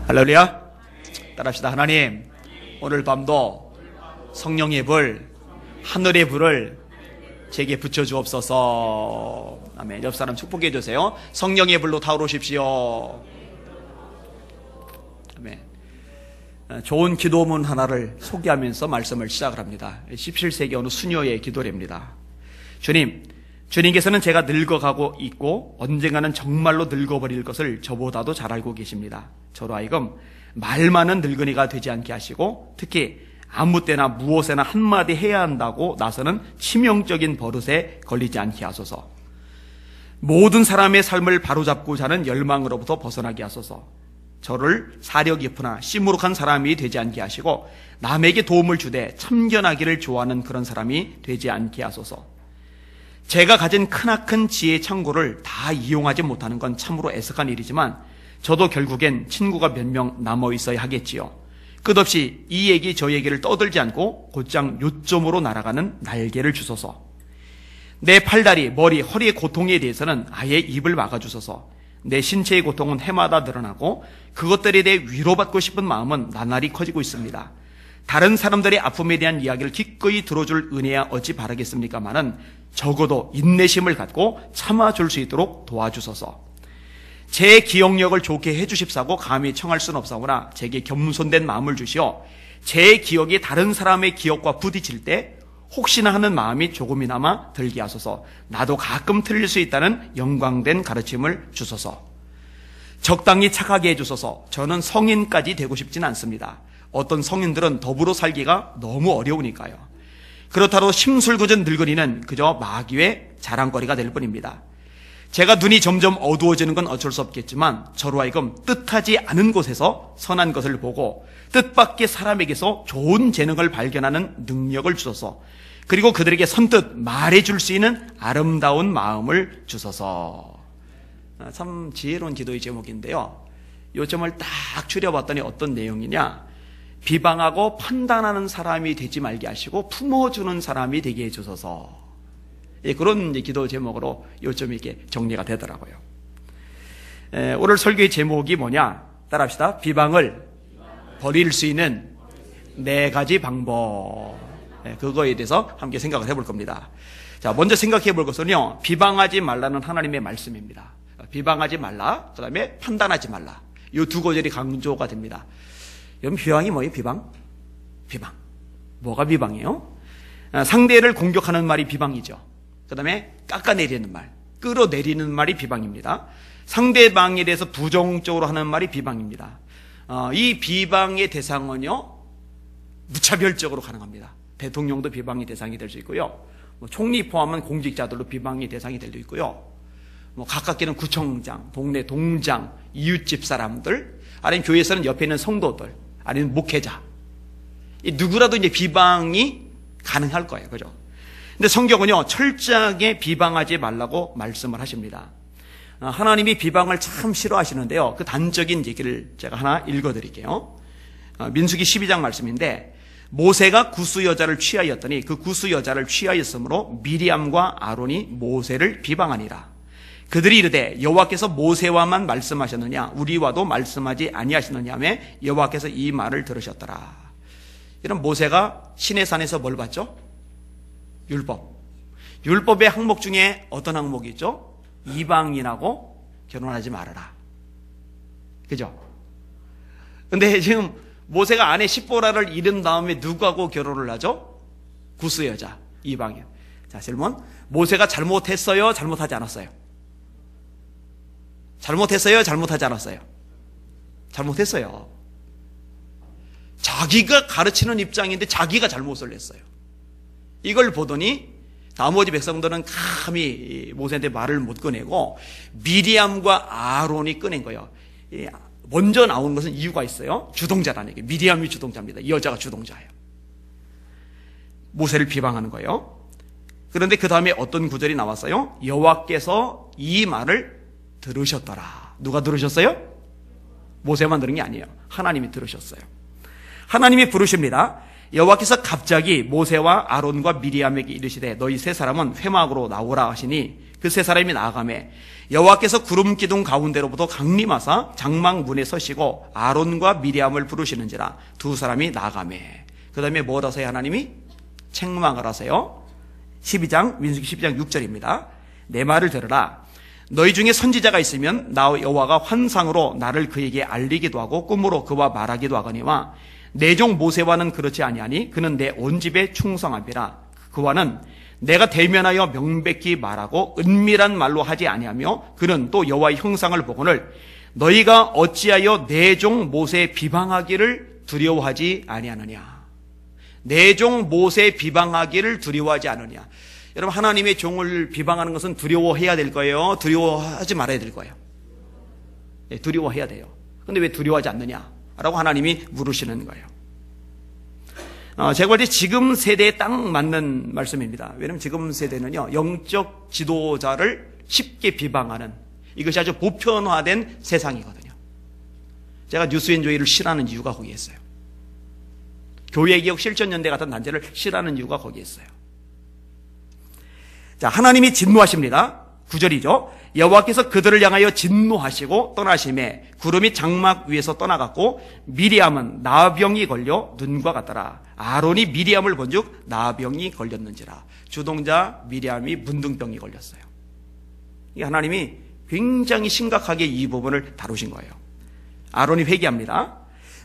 할렐루야. 따라합시다. 하나님, 오늘 밤도 성령의 불, 하늘의 불을 제게 붙여주옵소서. 아멘. 옆 사람 축복해 주세요. 성령의 불로 타오르십시오. 아멘. 좋은 기도문 하나를 소개하면서 말씀을 시작을 합니다. 17세기 어느 수녀의 기도례입니다. 주님께서는 제가 늙어가고 있고 언젠가는 정말로 늙어버릴 것을 저보다도 잘 알고 계십니다. 저로 하여금 말 많은 늙은이가 되지 않게 하시고, 특히 아무 때나 무엇에나 한마디 해야 한다고 나서는 치명적인 버릇에 걸리지 않게 하소서. 모든 사람의 삶을 바로잡고자 하는 열망으로부터 벗어나게 하소서. 저를 사려 깊으나 시무룩한 사람이 되지 않게 하시고, 남에게 도움을 주되 참견하기를 좋아하는 그런 사람이 되지 않게 하소서. 제가 가진 크나큰 지혜의 창고를 다 이용하지 못하는 건 참으로 애석한 일이지만, 저도 결국엔 친구가 몇 명 남아 있어야 하겠지요. 끝없이 이 얘기 저 얘기를 떠들지 않고 곧장 요점으로 날아가는 날개를 주소서. 내 팔다리, 머리, 허리의 고통에 대해서는 아예 입을 막아주소서. 내 신체의 고통은 해마다 늘어나고 그것들에 대해 위로받고 싶은 마음은 나날이 커지고 있습니다. 다른 사람들의 아픔에 대한 이야기를 기꺼이 들어줄 은혜야 어찌 바라겠습니까마는 적어도 인내심을 갖고 참아줄 수 있도록 도와주소서. 제 기억력을 좋게 해주십사고 감히 청할 수는 없사오나 제게 겸손된 마음을 주시어 제 기억이 다른 사람의 기억과 부딪힐 때 혹시나 하는 마음이 조금이나마 들게 하소서. 나도 가끔 틀릴 수 있다는 영광된 가르침을 주소서. 적당히 착하게 해주소서. 저는 성인까지 되고 싶지는 않습니다. 어떤 성인들은 더불어 살기가 너무 어려우니까요. 그렇다고 심술궂은 늙은이는 그저 마귀의 자랑거리가 될 뿐입니다. 제가 눈이 점점 어두워지는 건 어쩔 수 없겠지만 저로 하여금 뜻하지 않은 곳에서 선한 것을 보고 뜻밖의 사람에게서 좋은 재능을 발견하는 능력을 주소서. 그리고 그들에게 선뜻 말해줄 수 있는 아름다운 마음을 주소서. 참 지혜로운 기도의 제목인데요, 요점을 딱 줄여봤더니 어떤 내용이냐, 비방하고 판단하는 사람이 되지 말게 하시고 품어주는 사람이 되게 해주소서. 그런 기도 제목으로 요점이 이렇게 정리가 되더라고요. 오늘 설교의 제목이 뭐냐? 따라합시다. 비방을 버릴 수 있는 4가지 방법. 그거에 대해서 함께 생각을 해볼 겁니다. 자, 먼저 생각해 볼 것은요, 비방하지 말라는 하나님의 말씀입니다. 비방하지 말라, 그 다음에 판단하지 말라. 이 2구절이 강조가 됩니다. 여러분, 비방이 뭐예요? 비방? 뭐가 비방이에요? 상대를 공격하는 말이 비방이죠. 그 다음에 깎아내리는 말, 끌어내리는 말이 비방입니다. 상대방에 대해서 부정적으로 하는 말이 비방입니다. 이 비방의 대상은요, 무차별적으로 가능합니다. 대통령도 비방의 대상이 될 수 있고요, 총리 포함한 공직자들도 비방의 대상이 될 수 있고요, 가깝게는 구청장, 동네 동장, 이웃집 사람들, 아니면 교회에서는 옆에 있는 성도들, 아니면 목회자, 누구라도 이제 비방이 가능할 거예요. 그죠? 근데 성경은요, 철저하게 비방하지 말라고 말씀을 하십니다. 하나님이 비방을 참 싫어하시는데요, 그 단적인 얘기를 제가 하나 읽어드릴게요. 민수기 12장 말씀인데, 모세가 구스 여자를 취하였더니 그 구스 여자를 취하였으므로 미리암과 아론이 모세를 비방하니라. 그들이 이르되 여호와께서 모세와만 말씀하셨느냐 우리와도 말씀하지 아니하시느냐며 여호와께서 이 말을 들으셨더라. 이런 모세가 시내산에서 뭘 봤죠? 율법의 항목 중에 어떤 항목이 있죠? 이방인하고 결혼하지 말아라. 그죠? 근데 지금 모세가 아내 십보라를 잃은 다음에 누구하고 결혼을 하죠? 구스 여자, 이방인. 자, 질문. 모세가 잘못했어요? 잘못하지 않았어요? 잘못했어요? 잘못하지 않았어요? 잘못했어요. 자기가 가르치는 입장인데 자기가 잘못을 했어요. 이걸 보더니 나머지 백성들은 감히 모세한테 말을 못 꺼내고 미리암과 아론이 꺼낸 거예요. 먼저 나온 것은 이유가 있어요. 주동자라는 얘기예요. 미리암이 주동자입니다. 이 여자가 주동자예요. 모세를 비방하는 거예요. 그런데 그 다음에 어떤 구절이 나왔어요? 여호와께서 이 말을 들으셨더라. 누가 들으셨어요? 모세만 들은 게 아니에요. 하나님이 들으셨어요. 하나님이 부르십니다. 여호와께서 갑자기 모세와 아론과 미리암에게 이르시되 너희 세 사람은 회막으로 나오라 하시니 그 세 사람이 나아가매 여호와께서 구름 기둥 가운데로부터 강림하사 장막 문에 서시고 아론과 미리암을 부르시는지라 두 사람이 나아가매. 그 다음에 뭘 하세요? 하나님이 책망을 하세요. 민수기 12장 6절입니다. 내 말을 들으라. 너희 중에 선지자가 있으면 나 여호와가 환상으로 나를 그에게 알리기도 하고 꿈으로 그와 말하기도 하거니와 내 종 모세와는 그렇지 아니하니 그는 내 온 집에 충성함이라. 그와는 내가 대면하여 명백히 말하고 은밀한 말로 하지 아니하며 그는 또 여호와의 형상을 보거늘 너희가 어찌하여 내 종 모세 비방하기를 두려워하지 아니하느냐. 내 종 모세 비방하기를 두려워하지 않으냐. 여러분, 하나님의 종을 비방하는 것은 두려워해야 될 거예요? 두려워하지 말아야 될 거예요? 네, 두려워해야 돼요. 근데 왜 두려워하지 않느냐? 라고 하나님이 물으시는 거예요. 제가 볼 때 지금 세대에 딱 맞는 말씀입니다. 왜냐하면 지금 세대는요, 영적 지도자를 쉽게 비방하는, 이것이 아주 보편화된 세상이거든요. 제가 뉴스앤조이를 싫어하는 이유가 거기에 있어요. 교회개혁 실천연대 같은 단체를 싫어하는 이유가 거기에 있어요. 자, 하나님이 진노하십니다. 9절이죠. 여호와께서 그들을 향하여 진노하시고 떠나심에 구름이 장막 위에서 떠나갔고 미리암은 나병이 걸려 눈과 같더라. 아론이 미리암을 본즉 나병이 걸렸는지라. 주동자 미리암이 문둥병이 걸렸어요. 이 하나님이 굉장히 심각하게 이 부분을 다루신 거예요. 아론이 회개합니다.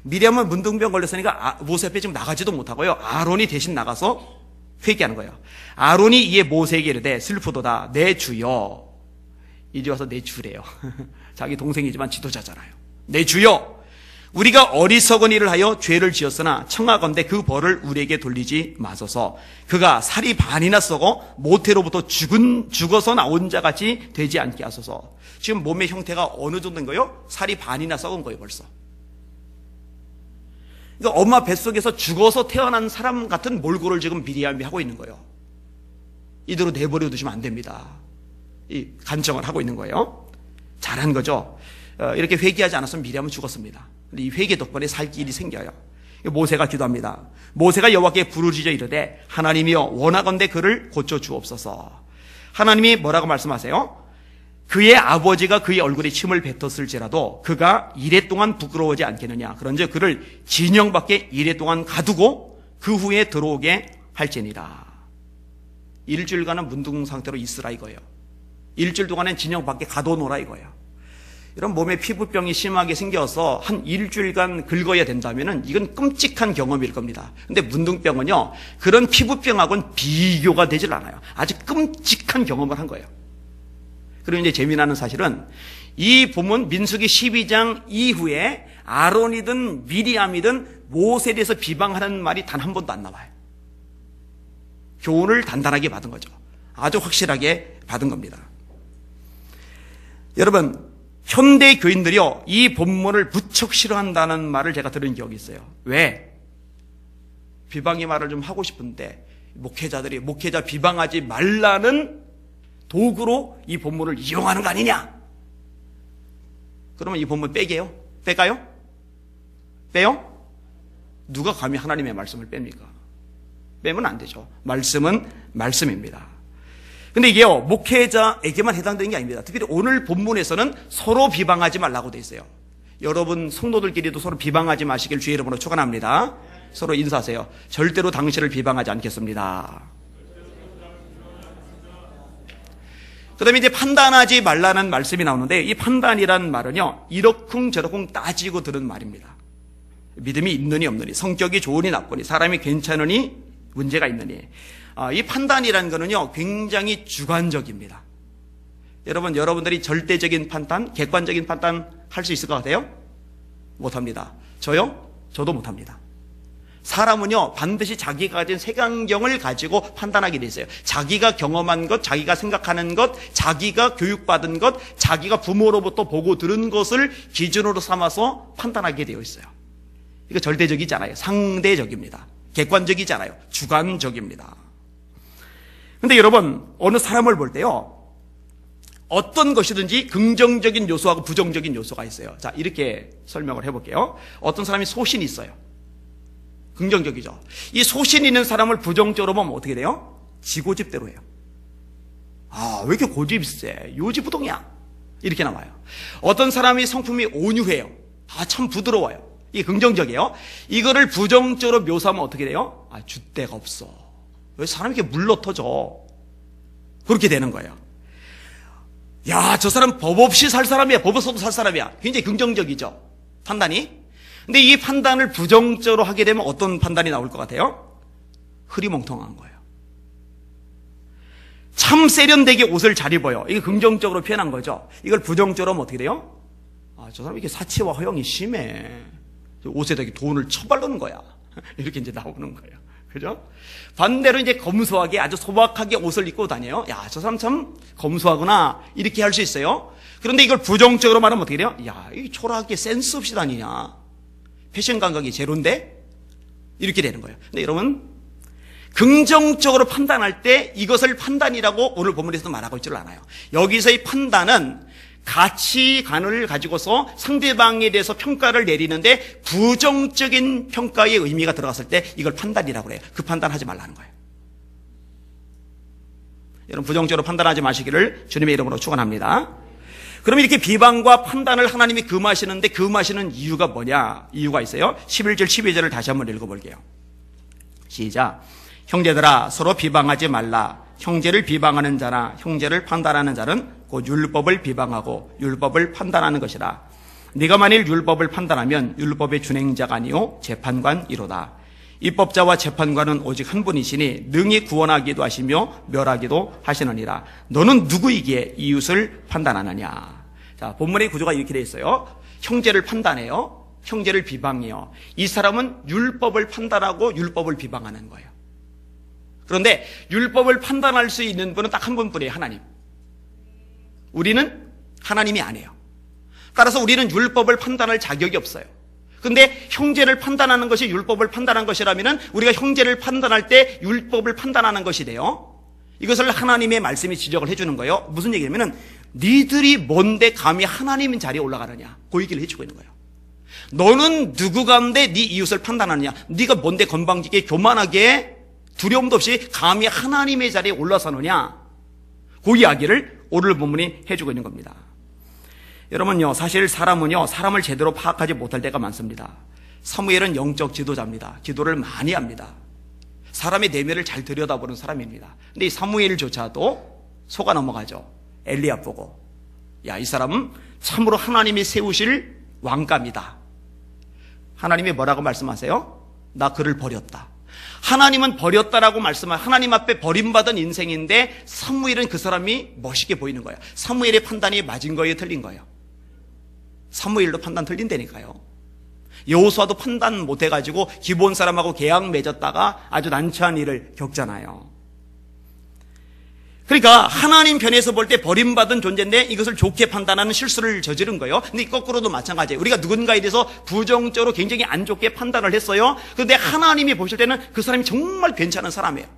미리암은 문둥병 걸렸으니까 모세 앞에 지금 나가지도 못하고요. 아론이 대신 나가서 회개하는 거예요. 아론이 이에 모세에게 이르되 슬프도다 내 주여. 이리 와서 내 주래요. 자기 동생이지만 지도자잖아요. 내 주여, 우리가 어리석은 일을 하여 죄를 지었으나 청하건대 그 벌을 우리에게 돌리지 마소서. 그가 살이 반이나 썩어 모태로부터 죽어서 나온 자같이 되지 않게 하소서. 지금 몸의 형태가 어느 정도인 거예요? 살이 반이나 썩은 거예요 벌써. 그러니까 엄마 뱃속에서 죽어서 태어난 사람 같은 몰골을 지금 미리암이 하고 있는 거예요. 이대로 내버려 두시면 안 됩니다. 이 간청을 하고 있는 거예요. 잘한 거죠. 이렇게 회개하지 않았으면 미리암은 죽었습니다. 근데 이 회개 덕분에 살 길이 생겨요. 모세가 기도합니다. 모세가 여호와께 부르짖어 이르되 하나님이여 원하건대 그를 고쳐 주옵소서. 하나님이 뭐라고 말씀하세요? 그의 아버지가 그의 얼굴에 침을 뱉었을지라도 그가 이래 동안 부끄러워하지 않겠느냐. 그런즉 그를 진영 밖에 이래 동안 가두고 그 후에 들어오게 할지니라. 일주일간은 문둥 상태로 있으라 이거예요. 일주일 동안은 진영 밖에 가둬놓으라 이거예요. 이런 몸에 피부병이 심하게 생겨서 한 일주일간 긁어야 된다면은 이건 끔찍한 경험일 겁니다. 근데 문둥병은요, 그런 피부병하고는 비교가 되질 않아요. 아주 끔찍한 경험을 한 거예요. 그리고 이제 재미나는 사실은 이 본문 민수기 12장 이후에 아론이든 미리암이든 모세에 대해서 비방하는 말이 단 한 번도 안 나와요. 교훈을 단단하게 받은 거죠. 아주 확실하게 받은 겁니다. 여러분, 현대 교인들이요, 이 본문을 무척 싫어한다는 말을 제가 들은 기억이 있어요. 왜? 비방의 말을 좀 하고 싶은데 목회자들이 목회자 비방하지 말라는 도구로 이 본문을 이용하는 거 아니냐? 그러면 이 본문 빼게요? 뺄까요? 빼요? 누가 감히 하나님의 말씀을 뺍니까? 빼면 안 되죠. 말씀은 말씀입니다. 근데 이게요, 목회자에게만 해당되는 게 아닙니다. 특별히 오늘 본문에서는 서로 비방하지 말라고 돼 있어요. 여러분 성도들끼리도 서로 비방하지 마시길 주의 이름으로 축원합니다. 서로 인사하세요. 절대로 당신을 비방하지 않겠습니다. 그 다음에 이제 판단하지 말라는 말씀이 나오는데, 이 판단이란 말은요, 이러쿵저러쿵 따지고 들은 말입니다. 믿음이 있느니 없느니, 성격이 좋으니 나쁘니, 사람이 괜찮으니 문제가 있느니. 이 판단이라는 거는요, 굉장히 주관적입니다. 여러분들이 절대적인 판단, 객관적인 판단 할 수 있을 것 같아요? 못합니다. 저요? 저도 못합니다. 사람은요, 반드시 자기가 가진 색안경을 가지고 판단하게 돼 있어요. 자기가 경험한 것, 자기가 생각하는 것, 자기가 교육받은 것, 자기가 부모로부터 보고 들은 것을 기준으로 삼아서 판단하게 되어 있어요. 이거 절대적이지 않아요. 상대적입니다. 객관적이지 않아요. 주관적입니다. 근데 여러분, 어느 사람을 볼 때요, 어떤 것이든지 긍정적인 요소하고 부정적인 요소가 있어요. 자, 이렇게 설명을 해볼게요. 어떤 사람이 소신이 있어요. 긍정적이죠. 이 소신 있는 사람을 부정적으로 보면 어떻게 돼요? 지고집대로 해요. 아, 왜 이렇게 고집이 세? 요지부동이야. 이렇게 나와요. 어떤 사람이 성품이 온유해요. 아, 참 부드러워요. 이게 긍정적이에요. 이거를 부정적으로 묘사하면 어떻게 돼요? 아, 줏대가 없어. 왜 사람이 이렇게 물러터져? 그렇게 되는 거예요. 야, 저 사람 법 없이 살 사람이야. 법 없어도 살 사람이야. 굉장히 긍정적이죠. 판단이. 근데 이 판단을 부정적으로 하게 되면 어떤 판단이 나올 것 같아요? 흐리멍텅한 거예요. 참 세련되게 옷을 잘 입어요. 이게 긍정적으로 표현한 거죠. 이걸 부정적으로 하면 어떻게 돼요? 아, 저 사람이 이렇게 사치와 허영이 심해. 옷에 되게 돈을 처바르는 거야. 이렇게 이제 나오는 거예요. 그죠? 반대로 이제 검소하게 아주 소박하게 옷을 입고 다녀요. 야, 저 사람 참 검소하구나. 이렇게 할 수 있어요. 그런데 이걸 부정적으로 말하면 어떻게 돼요? 야, 이 초라하게 센스 없이 다니냐. 패션 감각이 제로인데? 이렇게 되는 거예요. 근데 여러분, 긍정적으로 판단할 때 이것을 판단이라고 오늘 본문에서도 말하고 있지를 않아요. 여기서의 판단은 가치관을 가지고서 상대방에 대해서 평가를 내리는데 부정적인 평가의 의미가 들어갔을 때 이걸 판단이라고 그래요. 그 판단하지 말라는 거예요. 여러분, 부정적으로 판단하지 마시기를 주님의 이름으로 축원합니다. 그럼 이렇게 비방과 판단을 하나님이 금하시는데 금하시는 이유가 뭐냐? 이유가 있어요. 11절 12절을 다시 한번 읽어볼게요. 시작. 형제들아, 서로 비방하지 말라. 형제를 비방하는 자나 형제를 판단하는 자는 곧 율법을 비방하고 율법을 판단하는 것이라. 네가 만일 율법을 판단하면 율법의 준행자가 아니요 재판관이로다. 입법자와 재판관은 오직 한 분이시니 능히 구원하기도 하시며 멸하기도 하시느니라. 너는 누구이기에 이웃을 판단하느냐. 자, 본문의 구조가 이렇게 되어 있어요. 형제를 판단해요. 형제를 비방해요. 이 사람은 율법을 판단하고 율법을 비방하는 거예요. 그런데 율법을 판단할 수 있는 분은 딱 한 분뿐이에요. 하나님. 우리는 하나님이 아니에요. 따라서 우리는 율법을 판단할 자격이 없어요. 근데 형제를 판단하는 것이 율법을 판단한 것이라면 우리가 형제를 판단할 때 율법을 판단하는 것이 돼요. 이것을 하나님의 말씀이 지적을 해주는 거예요. 무슨 얘기냐면 니들이 뭔데 감히 하나님 자리에 올라가느냐. 그 얘기를 해주고 있는 거예요. 너는 누구 가운데 네 이웃을 판단하느냐. 네가 뭔데 건방지게 교만하게 두려움도 없이 감히 하나님의 자리에 올라서느냐. 그 이야기를 오늘 본문이 해주고 있는 겁니다. 여러분요, 사실 사람은요, 사람을 제대로 파악하지 못할 때가 많습니다. 사무엘은 영적 지도자입니다. 기도를 많이 합니다. 사람의 내면을 잘 들여다보는 사람입니다. 근데 이 사무엘조차도 속아 넘어가죠. 엘리압 보고. 야, 이 사람은 참으로 하나님이 세우실 왕감이다. 하나님이 뭐라고 말씀하세요? 나 그를 버렸다. 하나님은 버렸다라고 말씀하세요. 하나님 앞에 버림받은 인생인데 사무엘은 그 사람이 멋있게 보이는 거예요. 사무엘의 판단이 맞은 거예요, 틀린 거예요? 사무엘도 판단 틀린다니까요. 여호수아도 판단 못해가지고 기브온 사람하고 계약 맺었다가 아주 난처한 일을 겪잖아요. 그러니까 하나님 편에서 볼 때 버림받은 존재인데 이것을 좋게 판단하는 실수를 저지른 거예요. 근데 거꾸로도 마찬가지예요. 우리가 누군가에 대해서 부정적으로 굉장히 안 좋게 판단을 했어요. 그런데 하나님이 보실 때는 그 사람이 정말 괜찮은 사람이에요.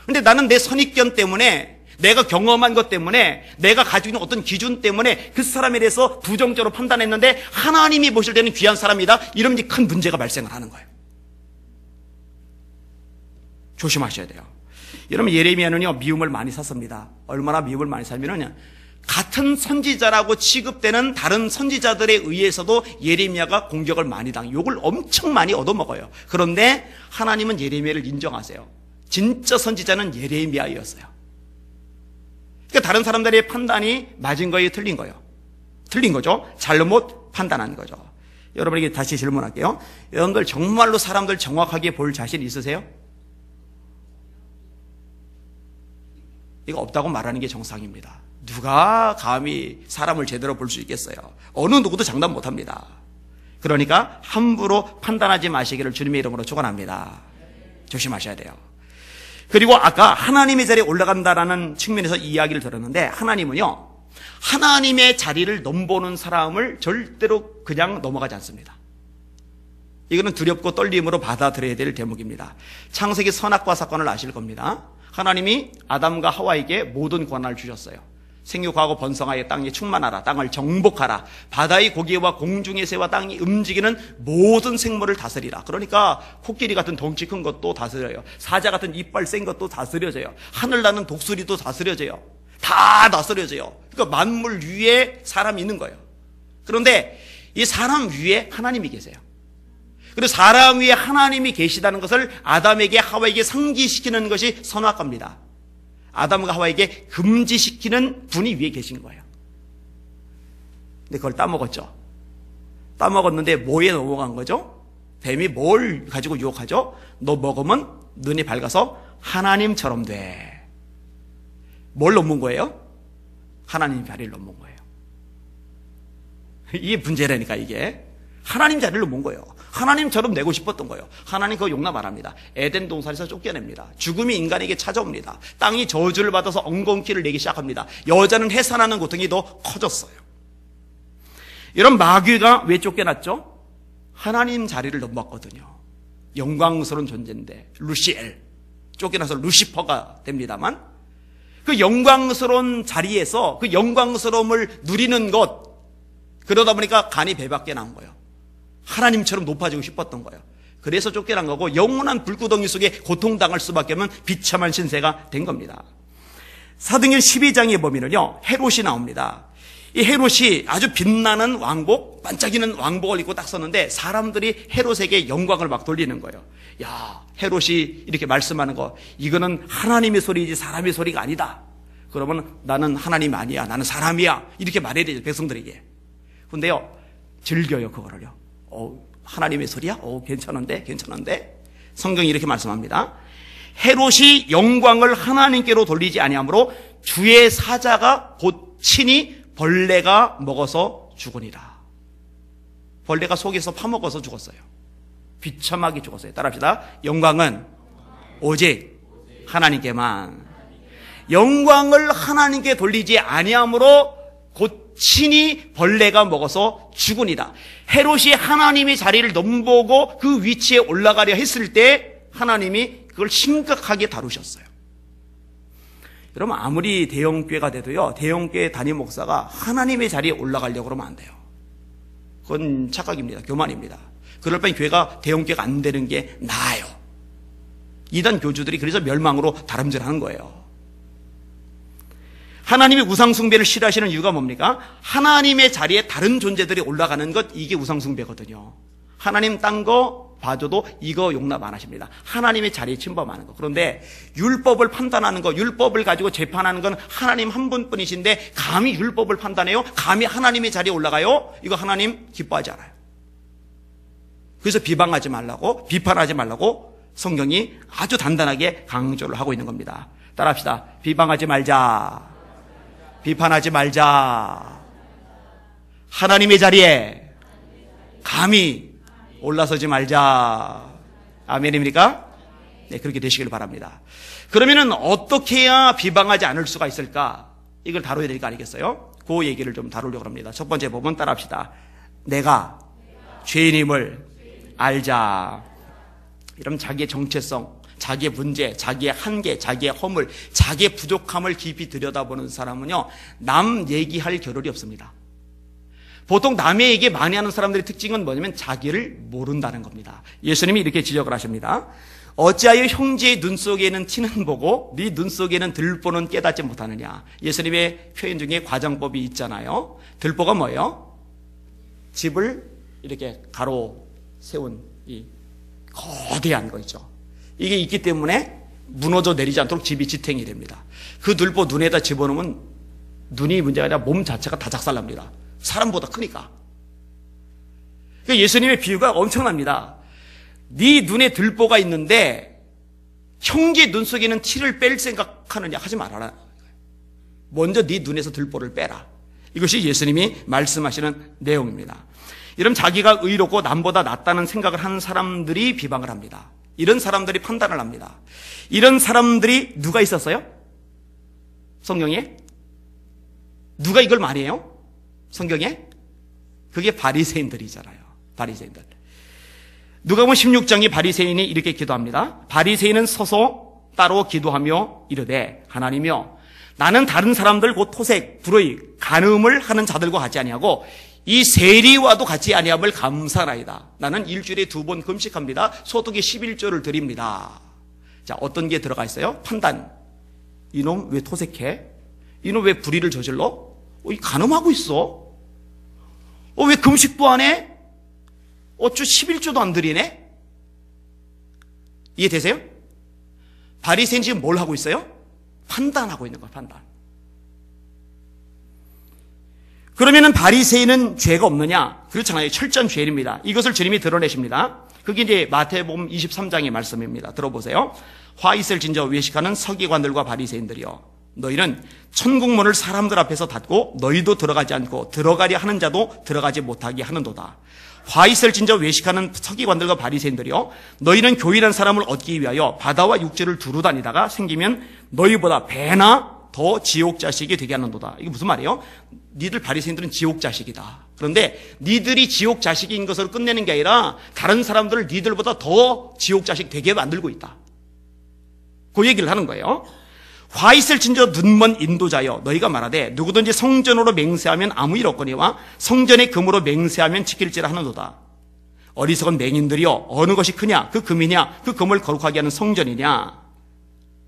근데 나는 내 선입견 때문에, 내가 경험한 것 때문에, 내가 가지고 있는 어떤 기준 때문에 그 사람에 대해서 부정적으로 판단했는데 하나님이 보실 때는 귀한 사람이다. 이러면 이제 큰 문제가 발생을 하는 거예요. 조심하셔야 돼요. 여러분, 예레미야는요, 미움을 많이 샀습니다. 얼마나 미움을 많이 사면은요, 같은 선지자라고 취급되는 다른 선지자들에 의해서도 예레미야가 공격을 많이 당해요. 욕을 엄청 많이 얻어먹어요. 그런데 하나님은 예레미야를 인정하세요. 진짜 선지자는 예레미야였어요. 그러니까 다른 사람들의 판단이 맞은 거예요, 틀린 거예요? 틀린 거죠. 잘못 판단한 거죠. 여러분에게 다시 질문할게요. 여러분들 정말로 사람들 정확하게 볼 자신 있으세요? 이거 없다고 말하는 게 정상입니다. 누가 감히 사람을 제대로 볼 수 있겠어요? 어느 누구도 장담 못합니다. 그러니까 함부로 판단하지 마시기를 주님의 이름으로 축원합니다. 조심하셔야 돼요. 그리고 아까 하나님의 자리에 올라간다라는 측면에서 이야기를 들었는데, 하나님은요, 하나님의 자리를 넘보는 사람을 절대로 그냥 넘어가지 않습니다. 이거는 두렵고 떨림으로 받아들여야 될 대목입니다. 창세기 선악과 사건을 아실 겁니다. 하나님이 아담과 하와에게 모든 권한을 주셨어요. 생육하고 번성하여 땅에 충만하라. 땅을 정복하라. 바다의 고기와 공중의 새와 땅이 움직이는 모든 생물을 다스리라. 그러니까 코끼리 같은 덩치 큰 것도 다스려요. 사자 같은 이빨 센 것도 다스려져요. 하늘 나는 독수리도 다스려져요. 다 다스려져요. 그러니까 만물 위에 사람이 있는 거예요. 그런데 이 사람 위에 하나님이 계세요. 그리고 사람 위에 하나님이 계시다는 것을 아담에게 하와에게 상기시키는 것이 선악과입니다. 아담과 하와에게 금지시키는 분이 위에 계신 거예요. 근데 그걸 따먹었죠. 따먹었는데 뭐에 넘어간 거죠? 뱀이 뭘 가지고 유혹하죠? 너 먹으면 눈이 밝아서 하나님처럼 돼. 뭘 넘은 거예요? 하나님 자리를 넘은 거예요. 이게 문제라니까. 이게 하나님 자리를 넘은 거예요. 하나님처럼 내고 싶었던 거예요. 하나님 그거 용납 안 합니다. 에덴 동산에서 쫓겨냅니다. 죽음이 인간에게 찾아옵니다. 땅이 저주를 받아서 엉겅퀴를 내기 시작합니다. 여자는 해산하는 고통이 더 커졌어요. 이런 마귀가 왜 쫓겨났죠? 하나님 자리를 넘었거든요. 영광스러운 존재인데 루시엘, 쫓겨나서 루시퍼가 됩니다만, 그 영광스러운 자리에서 그 영광스러움을 누리는 것, 그러다 보니까 간이 배밖에 나온 거예요. 하나님처럼 높아지고 싶었던 거예요. 그래서 쫓겨난 거고, 영원한 불구덩이 속에 고통당할 수밖에 없는 비참한 신세가 된 겁니다. 사도행전 12장에 보면은요, 헤롯이 나옵니다. 이 헤롯이 아주 빛나는 왕복, 반짝이는 왕복을 입고 딱 섰는데 사람들이 헤롯에게 영광을 막 돌리는 거예요. 야, 헤롯이 이렇게 말씀하는 거, 이거는 하나님의 소리이지 사람의 소리가 아니다. 그러면 나는 하나님 아니야, 나는 사람이야, 이렇게 말해야 되죠, 백성들에게. 근데요, 즐겨요, 그거를요. 하나님의 소리야? 괜찮은데? 성경이 이렇게 말씀합니다. 헤롯이 영광을 하나님께로 돌리지 아니하므로 주의 사자가 곧 친히 벌레가 먹어서 죽으니라. 벌레가 속에서 파먹어서 죽었어요. 비참하게 죽었어요. 따라합시다. 영광은 오직 하나님께만. 영광을 하나님께 돌리지 아니하므로 곧 친히 벌레가 먹어서 죽으니라. 헤롯이 하나님의 자리를 넘보고 그 위치에 올라가려 했을 때 하나님이 그걸 심각하게 다루셨어요. 여러분, 아무리 대형교회가 돼도요, 대형교회 담임 목사가 하나님의 자리에 올라가려고 그러면 안 돼요. 그건 착각입니다. 교만입니다. 그럴 바엔 교회가 대형교회가 안 되는 게 나아요. 이단 교주들이 그래서 멸망으로 다름질하는 거예요. 하나님이 우상숭배를 싫어하시는 이유가 뭡니까? 하나님의 자리에 다른 존재들이 올라가는 것, 이게 우상숭배거든요. 하나님 딴 거 봐줘도 이거 용납 안 하십니다. 하나님의 자리에 침범하는 거. 그런데 율법을 판단하는 거, 율법을 가지고 재판하는 건 하나님 한 분뿐이신데 감히 율법을 판단해요? 감히 하나님의 자리에 올라가요? 이거 하나님 기뻐하지 않아요. 그래서 비방하지 말라고, 비판하지 말라고 성경이 아주 단단하게 강조를 하고 있는 겁니다. 따라합시다. 비방하지 말자. 비판하지 말자. 하나님의 자리에 감히 올라서지 말자. 아멘입니까? 네, 그렇게 되시길 바랍니다. 그러면은 어떻게 해야 비방하지 않을 수가 있을까? 이걸 다뤄야 될 거 아니겠어요? 그 얘기를 좀 다루려고 합니다. 첫 번째 부분 따라합시다. 내가 죄인임을 알자. 이러면 자기의 정체성, 자기의 문제, 자기의 한계, 자기의 허물, 자기의 부족함을 깊이 들여다보는 사람은요, 남 얘기할 겨를이 없습니다. 보통 남의 얘기 많이 하는 사람들의 특징은 뭐냐면 자기를 모른다는 겁니다. 예수님이 이렇게 지적을 하십니다. 어찌하여 형제의 눈 속에는 티는 보고 네 눈 속에는 들보는 깨닫지 못하느냐. 예수님의 표현 중에 과장법이 있잖아요. 들보가 뭐예요? 집을 이렇게 가로 세운 이 거대한 거 있죠. 이게 있기 때문에 무너져 내리지 않도록 집이 지탱이 됩니다. 그 들보 눈에다 집어넣으면 눈이 문제가 아니라 몸 자체가 다 작살납니다. 사람보다 크니까. 그러니까 예수님의 비유가 엄청납니다. 네 눈에 들보가 있는데 형제 눈 속에는 티를 뺄 생각하느냐 하지 말아라. 먼저 네 눈에서 들보를 빼라. 이것이 예수님이 말씀하시는 내용입니다. 이러면 자기가 의롭고 남보다 낫다는 생각을 하는 사람들이 비방을 합니다. 이런 사람들이 판단을 합니다. 이런 사람들이 누가 있었어요? 성경에? 누가 이걸 말해요? 성경에? 그게 바리새인들이잖아요. 바리새인들. 누가복음 16장에 바리새인이 이렇게 기도합니다. 바리새인은 서서 따로 기도하며 이르되 하나님이여 나는 다른 사람들 곧 토색, 불의, 간음을 하는 자들과 같지 아니하고 이 세리와도 같이 아니함을 감사하나이다. 나는 일주일에 2번 금식합니다. 소득의 11조를 드립니다. 자, 어떤 게 들어가 있어요? 판단. 이놈 왜 토색해? 이놈 왜 불의를 저질러? 이 간음하고 있어? 왜 금식도 안 해? 주 11조도 안 드리네? 이해되세요? 바리새인 지금 뭘 하고 있어요? 판단하고 있는 거야, 판단. 그러면은 바리새인은 죄가 없느냐? 그렇잖아요. 철저한 죄인입니다. 이것을 주님이 드러내십니다. 그게 이제 마태복음 23장의 말씀입니다. 들어보세요. 화 있을 진저 외식하는 서기관들과 바리새인들이여, 너희는 천국문을 사람들 앞에서 닫고 너희도 들어가지 않고 들어가려 하는 자도 들어가지 못하게 하는도다. 화 있을 진저 외식하는 서기관들과 바리새인들이여, 너희는 교인한 사람을 얻기 위하여 바다와 육지를 두루 다니다가 생기면 너희보다 배나 더 지옥 자식이 되게 하는도다. 이게 무슨 말이에요? 니들 바리새인들은 지옥 자식이다. 그런데 니들이 지옥 자식인 것으로 끝내는 게 아니라 다른 사람들을 니들보다 더 지옥 자식 되게 만들고 있다. 그 얘기를 하는 거예요. 화 있을 진저 눈먼 인도자여, 너희가 말하되 누구든지 성전으로 맹세하면 아무 일 없거니와 성전의 금으로 맹세하면 지킬지라 하는도다. 어리석은 맹인들이여, 어느 것이 크냐? 그 금이냐? 그 금을 거룩하게 하는 성전이냐?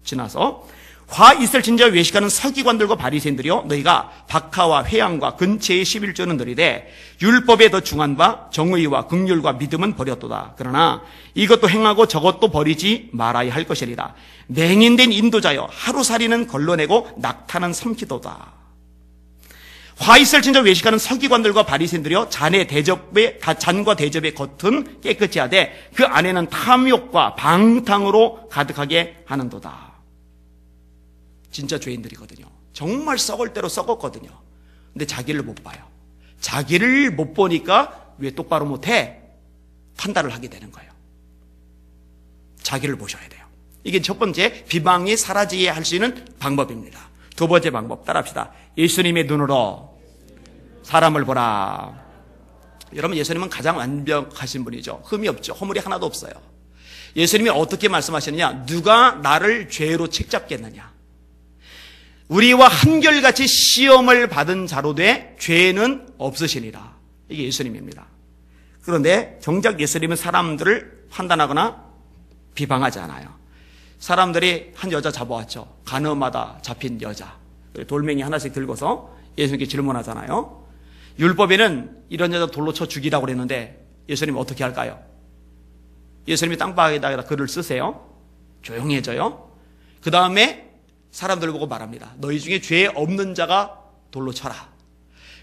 지나서 화 있을 진저 외식하는 서기관들과 바리새인들이여, 너희가 박하와 회양과 근체의 11조는 드리되 율법에 더 중한 바 정의와 긍휼과 믿음은 버렸도다. 그러나 이것도 행하고 저것도 버리지 말아야 할 것이리라. 맹인된 인도자여, 하루살이는 걸러내고 낙타는 삼키도다. 화 있을 진저 외식하는 서기관들과 바리새인들이여, 잔과 대접의 겉은 깨끗이 하되 그 안에는 탐욕과 방탕으로 가득하게 하는도다. 진짜 죄인들이거든요. 정말 썩을 대로 썩었거든요. 근데 자기를 못 봐요. 자기를 못 보니까 왜 똑바로 못해? 판단을 하게 되는 거예요. 자기를 보셔야 돼요. 이게 첫 번째, 비방이 사라지게 할 수 있는 방법입니다. 두 번째 방법 따라합시다. 예수님의 눈으로 사람을 보라. 여러분, 예수님은 가장 완벽하신 분이죠. 흠이 없죠. 허물이 하나도 없어요. 예수님이 어떻게 말씀하시느냐? 누가 나를 죄로 책잡겠느냐? 우리와 한결같이 시험을 받은 자로 돼 죄는 없으시니라. 이게 예수님입니다. 그런데 정작 예수님은 사람들을 판단하거나 비방하지 않아요. 사람들이 한 여자 잡아왔죠. 간음하다 잡힌 여자. 돌멩이 하나씩 들고서 예수님께 질문하잖아요. 율법에는 이런 여자 돌로 쳐 죽이라고 그랬는데 예수님 어떻게 할까요? 예수님이 땅바닥에다 글을 쓰세요. 조용해져요. 그 다음에 사람들 보고 말합니다. 너희 중에 죄 없는 자가 돌로 쳐라.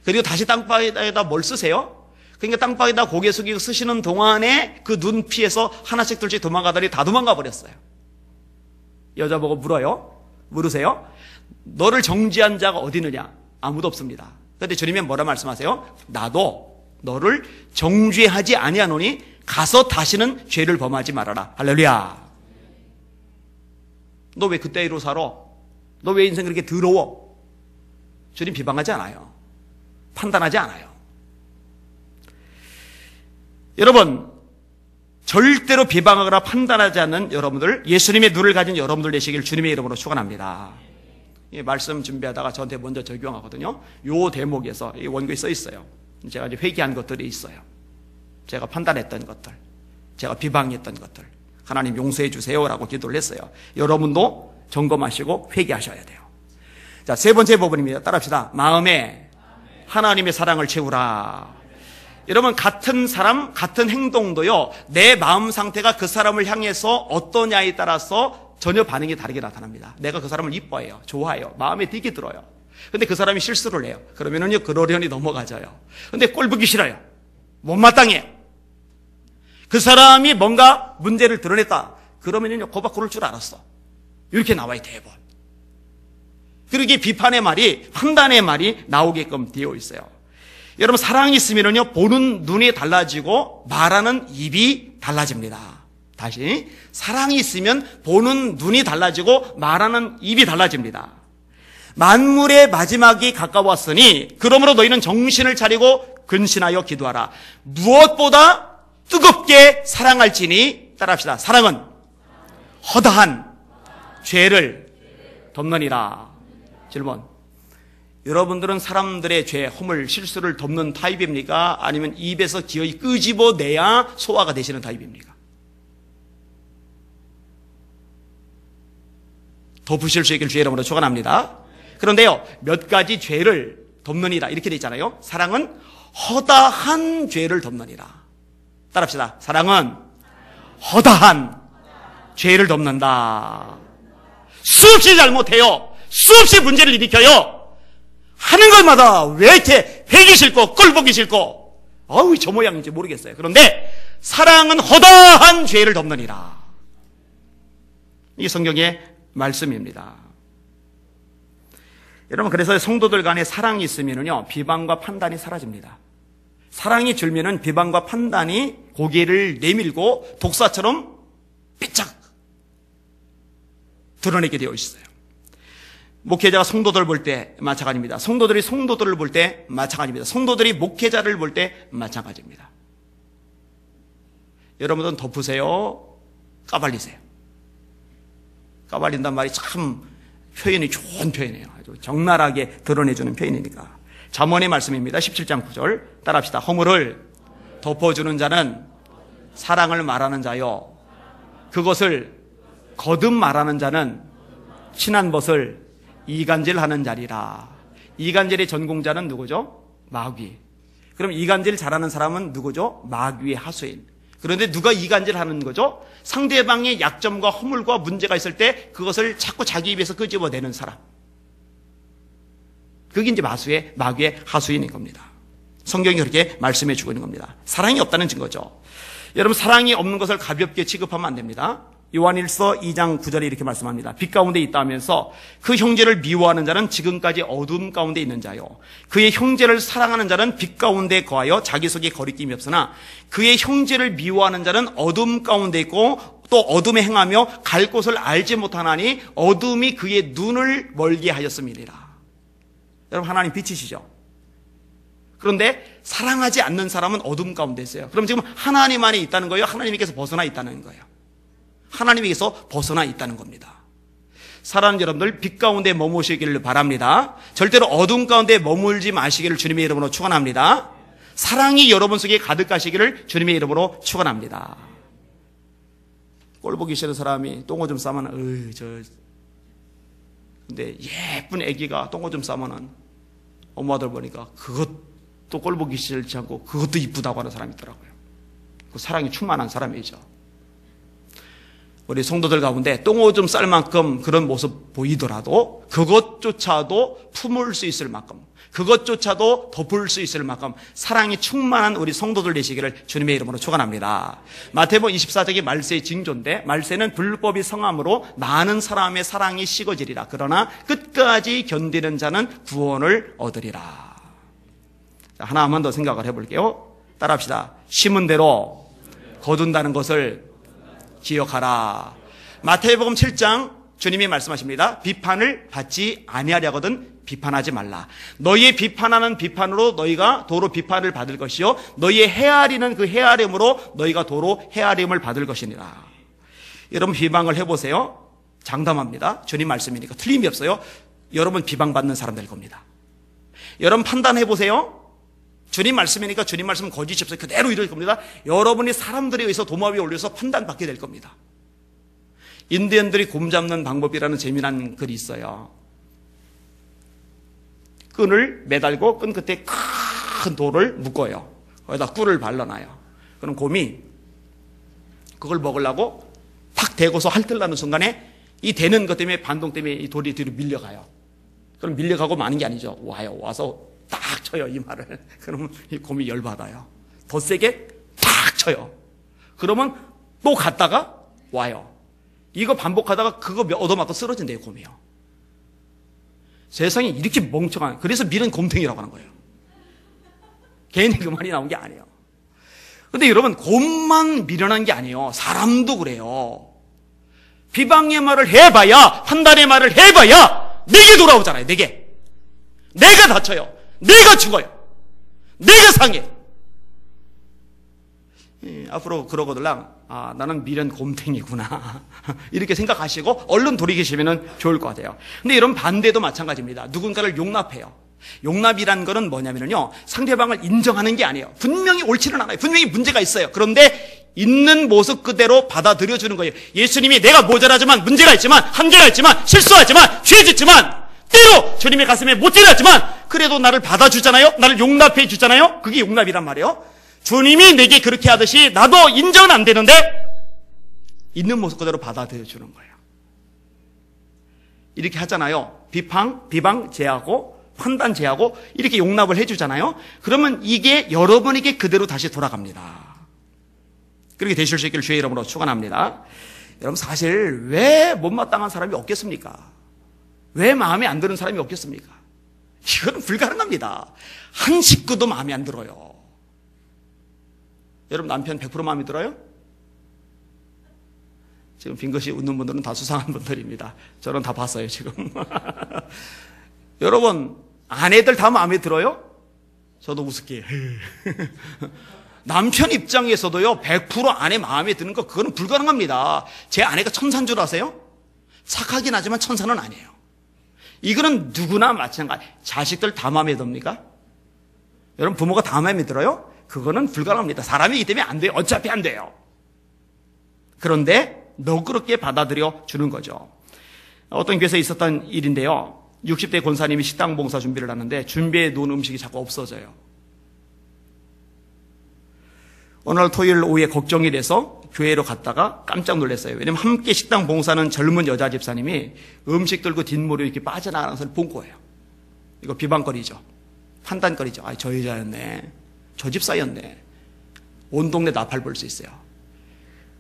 그리고 다시 땅바닥에다 뭘 쓰세요? 그러니까 땅바닥에다 고개 숙이고 쓰시는 동안에 그 눈 피해서 하나씩 둘씩 도망가더니 다 도망가 버렸어요. 여자 보고 물으세요. 너를 정죄한 자가 어디 있느냐? 아무도 없습니다. 그런데 주님이 뭐라 말씀하세요? 나도 너를 정죄하지 아니하노니 가서 다시는 죄를 범하지 말아라. 할렐루야. 너 왜 그때로 살아? 너 왜 인생 그렇게 더러워? 주님 비방하지 않아요. 판단하지 않아요. 여러분, 절대로 비방하거나 판단하지 않는 여러분들, 예수님의 눈을 가진 여러분들 되시길 주님의 이름으로 축원합니다. 이 말씀 준비하다가 저한테 먼저 적용하거든요. 요 대목에서 이 원고에 써 있어요. 제가 이제 회개한 것들이 있어요. 제가 판단했던 것들, 제가 비방했던 것들, 하나님 용서해 주세요라고 기도를 했어요. 여러분도 점검하시고 회개하셔야 돼요. 자, 세 번째 부분입니다. 따라합시다. 마음에 하나님의 사랑을 채우라. 여러분, 같은 사람, 같은 행동도요, 내 마음 상태가 그 사람을 향해서 어떠냐에 따라서 전혀 반응이 다르게 나타납니다. 내가 그 사람을 이뻐해요, 좋아해요, 마음에 되게 들어요. 근데 그 사람이 실수를 해요. 그러면은요, 그러려니 넘어가져요. 근데 꼴 보기 싫어요. 못마땅해요. 그 사람이 뭔가 문제를 드러냈다. 그러면은요, 고박 고를 줄 알았어. 이렇게 나와요, 대본. 그러기에 비판의 말이, 판단의 말이 나오게끔 되어 있어요. 여러분, 사랑이 있으면요, 보는 눈이 달라지고 말하는 입이 달라집니다. 다시, 사랑이 있으면 보는 눈이 달라지고 말하는 입이 달라집니다. 만물의 마지막이 가까웠으니 그러므로 너희는 정신을 차리고 근신하여 기도하라. 무엇보다 뜨겁게 사랑할지니, 따라합시다. 사랑은 허다한 죄를 덮느니라. 질문. 여러분들은 사람들의 죄, 허물, 실수를 덮는 타입입니까? 아니면 입에서 기어이 끄집어내야 소화가 되시는 타입입니까? 덮으실 수 있길 주의 이름으로 축원합니다. 그런데요, 몇 가지 죄를 덮느니라 이렇게 돼 있잖아요. 사랑은 허다한 죄를 덮느니라. 따라합시다. 사랑은 허다한 죄를 덮는다. 수없이 잘못해요. 수없이 문제를 일으켜요. 하는 것마다 왜 이렇게 회기 싫고 꼴보기 싫고 어우 저 모양인지 모르겠어요. 그런데 사랑은 허다한 죄를 덮느니라. 이게 성경의 말씀입니다. 여러분, 그래서 성도들 간에 사랑이 있으면요 비방과 판단이 사라집니다. 사랑이 줄면은 비방과 판단이 고개를 내밀고 독사처럼 삐짝 드러내게 되어 있어요. 목회자가 성도들을 볼 때 마찬가지입니다. 성도들이 성도들을 볼 때 마찬가지입니다. 성도들이 목회자를 볼 때 마찬가지입니다. 여러분들은 덮으세요? 까발리세요? 까발린단 말이 참 표현이 좋은 표현이에요. 아주 적나라하게 드러내주는 표현이니까. 잠언의 말씀입니다. 17장 9절 따라합시다. 허물을 덮어주는 자는 사랑을 말하는 자요, 그것을 거듭 말하는 자는 친한 것을 이간질하는 자리라. 이간질의 전공자는 누구죠? 마귀. 그럼 이간질 잘하는 사람은 누구죠? 마귀의 하수인. 그런데 누가 이간질하는 거죠? 상대방의 약점과 허물과 문제가 있을 때 그것을 자꾸 자기 입에서 끄집어내는 사람. 그게 이제 마귀의 하수인인 겁니다. 성경이 그렇게 말씀해 주고 있는 겁니다. 사랑이 없다는 증거죠. 여러분, 사랑이 없는 것을 가볍게 취급하면 안 됩니다. 요한일서 2장 9절에 이렇게 말씀합니다. 빛 가운데 있다 하면서 그 형제를 미워하는 자는 지금까지 어둠 가운데 있는 자요, 그의 형제를 사랑하는 자는 빛 가운데 거하여 자기 속에 거리낌이 없으나 그의 형제를 미워하는 자는 어둠 가운데 있고 또 어둠에 행하며 갈 곳을 알지 못하나니 어둠이 그의 눈을 멀게 하였음이니라. 여러분, 하나님 빛이시죠? 그런데 사랑하지 않는 사람은 어둠 가운데 있어요. 그럼 지금 하나님 안에 있다는 거예요? 하나님께서 벗어나 있다는 거예요? 하나님에게서 벗어나 있다는 겁니다. 사랑하는 여러분들, 빛 가운데 머무시기를 바랍니다. 절대로 어둠 가운데 머물지 마시기를 주님의 이름으로 축원합니다. 사랑이 여러분 속에 가득하시기를 주님의 이름으로 축원합니다. 꼴 보기 싫은 사람이 똥오줌 싸면 근데 예쁜 애기가 똥오줌 싸면은 엄마들 보니까 그것도 꼴 보기 싫지 않고 그것도 이쁘다고 하는 사람이 있더라고요. 그 사랑이 충만한 사람이죠. 우리 성도들 가운데 똥오줌 쌀 만큼 그런 모습 보이더라도 그것조차도 품을 수 있을 만큼, 그것조차도 덮을 수 있을 만큼 사랑이 충만한 우리 성도들 되시기를 주님의 이름으로 축원합니다. 마태복음 24장이 말세의 징조인데, 말세는 불법이 성함으로 많은 사람의 사랑이 식어지리라. 그러나 끝까지 견디는 자는 구원을 얻으리라. 자, 하나만 더 생각을 해볼게요. 따라합시다. 심은 대로 거둔다는 것을 기억하라. 마태복음 7장 주님이 말씀하십니다. 비판을 받지 아니하려거든 비판하지 말라. 너희의 비판하는 비판으로 너희가 도로 비판을 받을 것이요, 너희의 헤아리는 그 헤아림으로 너희가 도로 헤아림을 받을 것이니라. 여러분, 비방을 해보세요. 장담합니다. 주님 말씀이니까 틀림이 없어요. 여러분 비방받는 사람 될 겁니다. 여러분 판단해보세요. 주님 말씀이니까 주님 말씀은 거짓이 없어요. 그대로 이룰 겁니다. 여러분이 사람들에 의해서 도마 위에 올려서 판단받게 될 겁니다. 인디언들이 곰 잡는 방법이라는 재미난 글이 있어요. 끈을 매달고 끈 끝에 큰 돌을 묶어요. 거기다 꿀을 발라놔요. 그럼 곰이 그걸 먹으려고 탁 대고서 핥으려는 순간에 이 대는 것 때문에, 반동 때문에 이 돌이 뒤로 밀려가요. 그럼 밀려가고 마는 게 아니죠. 와서 딱 쳐요, 이 말을. 그러면 이 곰이 열받아요. 더 세게 딱 쳐요. 그러면 또 갔다가 와요. 이거 반복하다가 그거 얻어맞고 쓰러진대요, 곰이요. 세상에 이렇게 멍청한, 그래서 밀은 곰탱이라고 하는 거예요. 괜히 그 말이 나온 게 아니에요. 근데 여러분, 곰만 미련한 게 아니에요. 사람도 그래요. 비방의 말을 해봐야, 판단의 말을 해봐야 내게 돌아오잖아요. 내가 다쳐요. 내가 죽어요. 내가 상해. 앞으로 그러거들랑 나는 미련 곰탱이구나 이렇게 생각하시고 얼른 돌이키시면 좋을 것 같아요. 근데 이런 반대도 마찬가지입니다. 누군가를 용납해요. 용납이란 거는 뭐냐면요, 상대방을 인정하는 게 아니에요. 분명히 옳지는 않아요. 분명히 문제가 있어요. 그런데 있는 모습 그대로 받아들여 주는 거예요. 예수님이 내가 모자라지만, 문제가 있지만, 한계가 있지만, 실수하지만, 죄 짓지만, 때로 주님의 가슴에 못 찔렀지만 그래도 나를 받아주잖아요. 나를 용납해 주잖아요. 그게 용납이란 말이에요. 주님이 내게 그렇게 하듯이 나도 인정은 안 되는데 있는 모습 그대로 받아들여 주는 거예요. 이렇게 하잖아요. 비방 제하고 판단 제하고 이렇게 용납을 해주잖아요. 그러면 이게 여러분에게 그대로 다시 돌아갑니다. 그렇게 되실 수 있기를 주의 이름으로 축원합니다. 여러분, 사실 왜 못마땅한 사람이 없겠습니까? 왜 마음에 안 드는 사람이 없겠습니까? 이건 불가능합니다. 한 식구도 마음에 안 들어요. 여러분, 남편 100% 마음에 들어요? 지금 빙긋이 웃는 분들은 다 수상한 분들입니다. 저는 다 봤어요, 지금. 여러분, 아내들 다 마음에 들어요? 저도 우습게. 남편 입장에서도요, 100% 아내 마음에 드는 거, 그거는 불가능합니다. 제 아내가 천사인 줄 아세요? 착하긴 하지만 천사는 아니에요. 이거는 누구나 마찬가지. 자식들 다 마음에 듭니까? 여러분, 부모가 다 마음에 들어요? 그거는 불가능합니다. 사람이기 때문에 안 돼요. 어차피 안 돼요. 그런데 너그럽게 받아들여 주는 거죠. 어떤 교회에서 있었던 일인데요. 60대 권사님이 식당 봉사 준비를 하는데 준비해 놓은 음식이 자꾸 없어져요. 어느 날 토요일 오후에 걱정이 돼서 교회로 갔다가 깜짝 놀랐어요. 왜냐면 함께 식당 봉사하는 젊은 여자 집사님이 음식 들고 뒷모로 이렇게 빠져나가는 것을 본 거예요. 이거 비방거리죠. 판단거리죠. 저 여자였네. 저 집사였네. 온 동네 나팔 볼 수 있어요.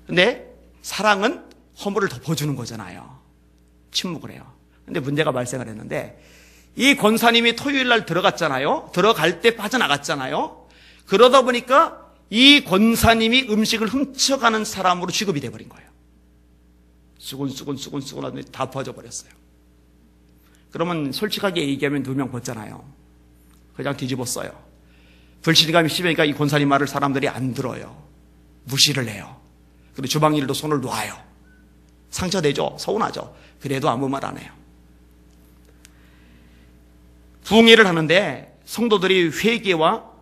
근데 사랑은 허물을 덮어주는 거잖아요. 침묵을 해요. 근데 문제가 발생을 했는데 이 권사님이 토요일 날 들어갔잖아요. 들어갈 때 빠져나갔잖아요. 그러다 보니까 이 권사님이 음식을 훔쳐가는 사람으로 취급이 돼버린 거예요. 수군수군 하더니 다 퍼져버렸어요. 그러면 솔직하게 얘기하면 2명 벗잖아요. 그냥 뒤집었어요. 불신감이 심하니까 이 권사님 말을 사람들이 안 들어요. 무시를 해요. 그리고 주방일도 손을 놔요. 상처되죠. 서운하죠. 그래도 아무 말 안 해요. 부흥회를 하는데 성도들이 회개와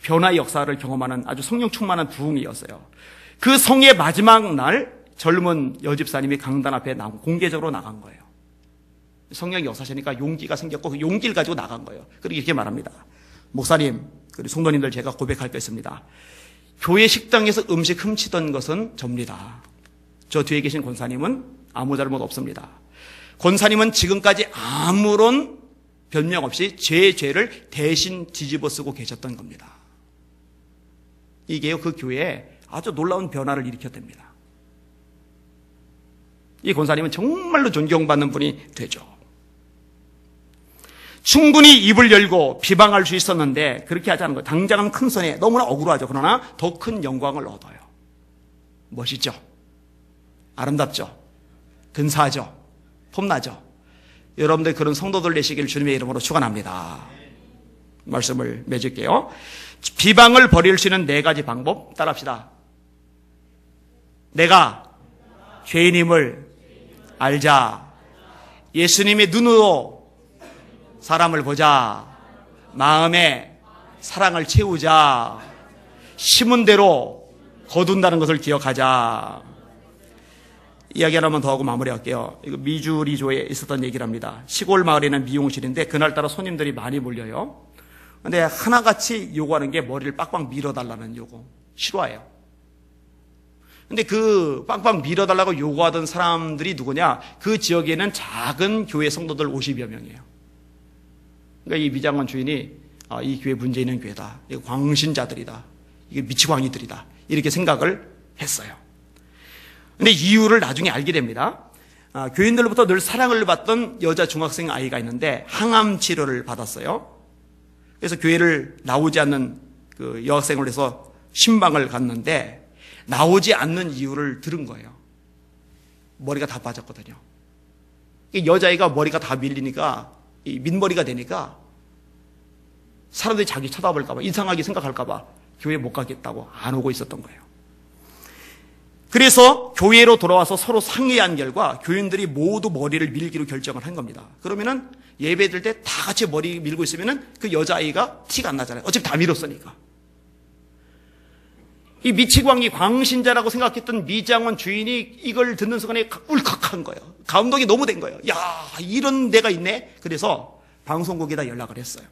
변화의 역사를 경험하는 아주 성령 충만한 부흥이었어요. 그 성의 마지막 날 젊은 여집사님이 강단 앞에 공개적으로 나간 거예요. 성령이 역사시니까 용기가 생겼고 그 용기를 가지고 나간 거예요. 그리고 이렇게 말합니다. 목사님, 그리고 성도님들, 제가 고백할 거 있습니다. 교회 식당에서 음식 훔치던 것은 접니다. 저 뒤에 계신 권사님은 아무 잘못 없습니다. 권사님은 지금까지 아무런 변명 없이 제 죄를 대신 뒤집어 쓰고 계셨던 겁니다. 이게요, 그 교회에 아주 놀라운 변화를 일으켰답니다. 이 권사님은 정말로 존경받는 분이 되죠. 충분히 입을 열고 비방할 수 있었는데 그렇게 하지 않은 거예요. 당장은 큰 손해, 너무나 억울하죠. 그러나 더 큰 영광을 얻어요. 멋있죠? 아름답죠? 근사하죠? 폼나죠? 여러분들 그런 성도들 되시길 주님의 이름으로 축원합니다. 말씀을 맺을게요. 비방을 버릴 수 있는 4가지 방법 따라합시다. 내가 죄인임을 알자. 예수님의 눈으로 사람을 보자. 마음에 사랑을 채우자. 심은 대로 거둔다는 것을 기억하자. 이야기 하나만 더 하고 마무리할게요. 이거 미주리조에 있었던 얘기랍니다. 시골 마을에는 미용실인데 그날따라 손님들이 많이 몰려요. 근데 하나같이 요구하는 게 머리를 빡빡 밀어달라는 요구. 싫어해요. 근데 그 빡빡 밀어달라고 요구하던 사람들이 누구냐? 그 지역에는 작은 교회 성도들 50여 명이에요. 그러니까 이 미장원 주인이 이 교회 문제 있는 교회다. 이거 광신자들이다. 이게 미치광이들이다. 이렇게 생각을 했어요. 근데 이유를 나중에 알게 됩니다. 교인들로부터 늘 사랑을 받던 여자 중학생 아이가 있는데 항암 치료를 받았어요. 그래서 교회를 나오지 않는 그 여학생을 해서 신방을 갔는데 나오지 않는 이유를 들은 거예요. 머리가 다 빠졌거든요. 이 여자아이가 머리가 다 밀리니까 이 민머리가 되니까 사람들이 자기 쳐다볼까 봐, 이상하게 생각할까 봐 교회 못 가겠다고 안 오고 있었던 거예요. 그래서 교회로 돌아와서 서로 상의한 결과 교인들이 모두 머리를 밀기로 결정을 한 겁니다. 그러면은 예배 드릴 때 다 같이 머리 밀고 있으면은 그 여자아이가 티가 안 나잖아요. 어차피 다 밀었으니까. 이 미치광이 광신자라고 생각했던 미장원 주인이 이걸 듣는 순간에 울컥한 거예요. 감동이 너무 된 거예요. 야, 이런 데가 있네. 그래서 방송국에다 연락을 했어요.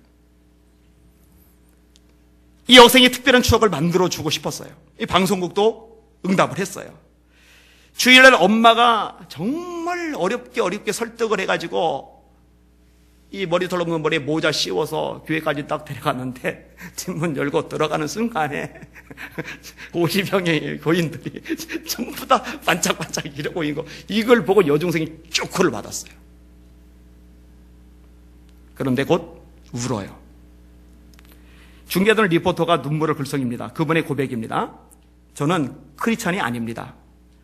이 여생의 특별한 추억을 만들어주고 싶었어요. 이 방송국도 응답을 했어요. 주일날 엄마가 정말 어렵게 설득을 해가지고 이 머리 털어먹는 머리에 모자 씌워서 교회까지 딱 데려갔는데 뒷문 열고 들어가는 순간에 50명의 고인들이 전부 다 반짝반짝 이러고 있는 거, 이걸 보고 여중생이 쇼크를 받았어요. 그런데 곧 울어요. 중계하던 리포터가 눈물을 글썽입니다. 그분의 고백입니다. 저는 크리스찬이 아닙니다.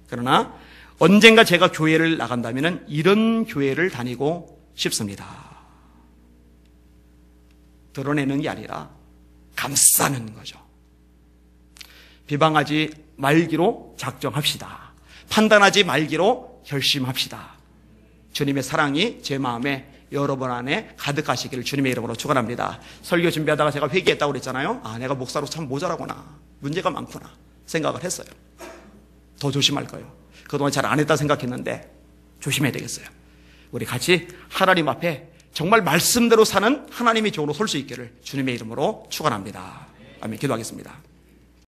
그러나 언젠가 제가 교회를 나간다면 이런 교회를 다니고 싶습니다. 드러내는 게 아니라 감싸는 거죠. 비방하지 말기로 작정합시다. 판단하지 말기로 결심합시다. 주님의 사랑이 제 마음에 여러분 안에 가득하시기를 주님의 이름으로 축원합니다. 설교 준비하다가 제가 회개했다고 그랬잖아요. 아, 내가 목사로 참 모자라구나. 문제가 많구나 생각을 했어요. 더 조심할 거예요. 그동안 잘 안 했다 생각했는데 조심해야 되겠어요. 우리 같이 하나님 앞에 정말 말씀대로 사는 하나님의 종으로 설 수 있기를 주님의 이름으로 축원합니다. 아멘. 기도하겠습니다.